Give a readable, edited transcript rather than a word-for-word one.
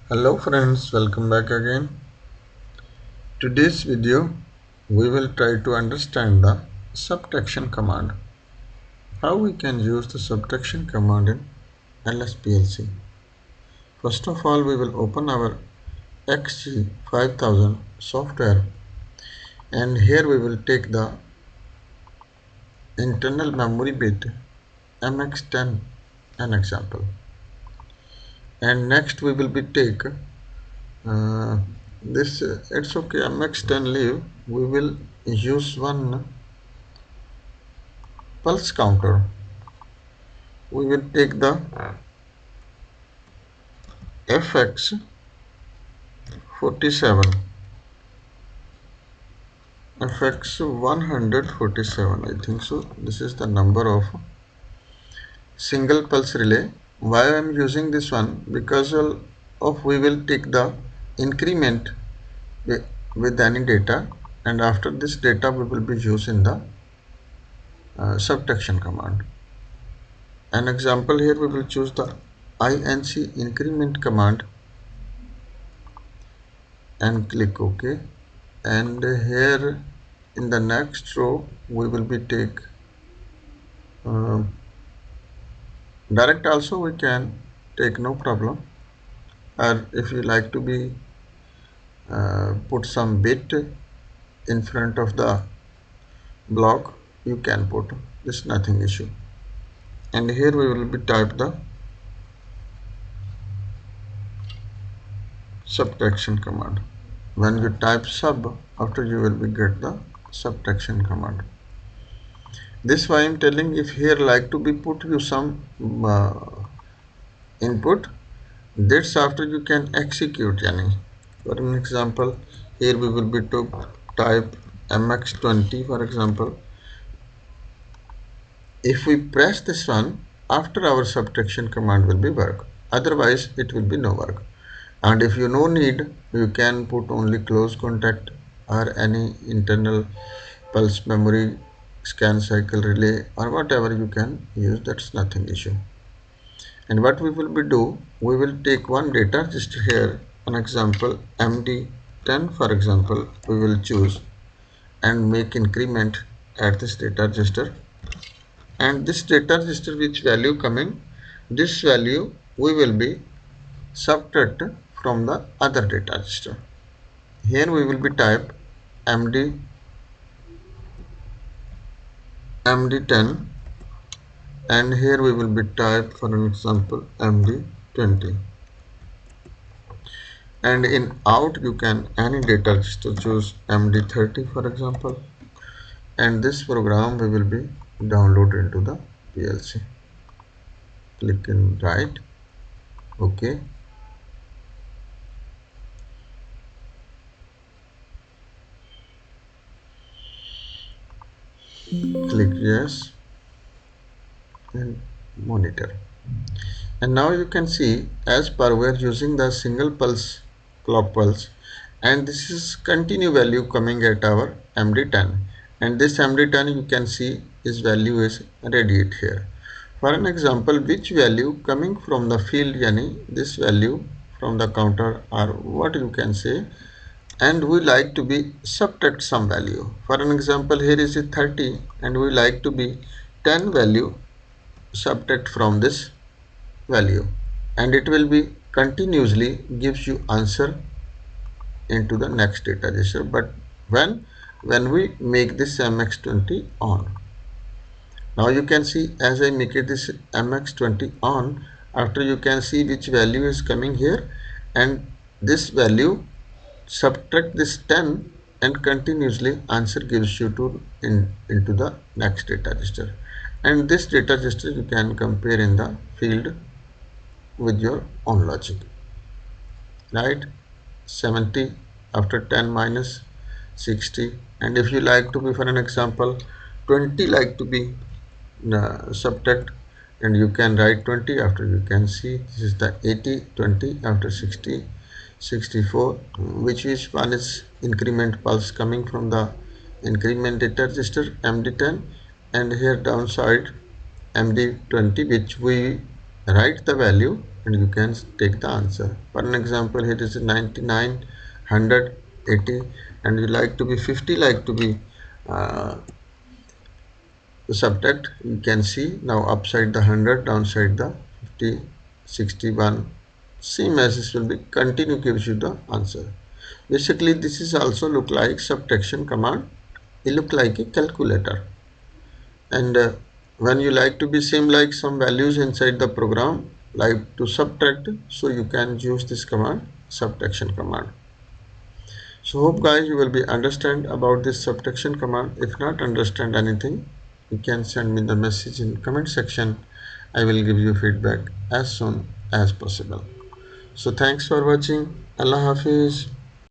Hello friends, welcome back again. Today's video we will try to understand the subtraction command. How we can use the subtraction command in LSPLC. First of all, we will open our XG5000 software, and here we will take the internal memory bit MX10 an example, and next we will be take this it's okay MX10 leave. We will use one pulse counter. We will take the FX47, FX147, I think so. This is the number of single pulse relay. Why I am using this one? Because of we will take the increment with any data, and after this data we will be using the subtraction command. An example, here we will choose the INC increment command and click OK. And here in the next row we will be take direct also we can take, no problem, or if you like to be put some bit in front of the block, you can put this, nothing issue. And here we will be type the subtraction command. When you type sub, after you will be get the subtraction command. This why I am telling, if here like to be put you some input, that's after you can execute any. For an example, here we will be to type MX20 for example. If we press this one, after our subtraction command will be work, otherwise it will be no work. And if you no need, you can put only close contact or any internal pulse memory scan cycle relay or whatever you can use, that's nothing issue. And what we will be do, we will take one data register here, an example MD10 for example, we will choose and make increment at this data register. And this data register which value coming, this value we will be subtract from the other data register. Here we will be type MD10, and here we will be type for an example MD20, and in out you can any data register choose MD30 for example, and this program we will be download into the PLC. Click in right, okay. Click yes and monitor. And now you can see as per we are using the single pulse clock pulse, and this is continue value coming at our MD10, and this MD10 you can see its value is radiate here. For an example, which value coming from the field, yani this value from the counter or what you can say, and we like to be subtract some value. For an example, here is a 30 and we like to be 10 value subtract from this value, and it will be continuously gives you answer into the next data register. But when we make this MX20 on, now you can see as I make it this MX20 on, after you can see which value is coming here, and this value subtract this 10 and continuously answer gives you to into the next data register. And this data register you can compare in the field with your own logic, right? 70 after 10 minus 60, and if you like to be for an example 20 like to be subtract, and you can write 20 after you can see this is the 80, 20 after 60, 64, which is one is increment pulse coming from the increment data register MD10, and here downside MD20 which we write the value and you can take the answer. For an example, here is 99, 100, 80, and you like to be 50, like to be the subtract. You can see now upside the 100, downside the 50, 61. Same as this will be continue gives you the answer. Basically, this is also look like subtraction command. It look like a calculator. And when you like to be same like some values inside the program, like to subtract, so you can use this command, subtraction command. So hope guys you will be understand about this subtraction command. If not understand anything, you can send me the message in comment section. I will give you feedback as soon as possible. So thanks for watching. Allah Hafiz.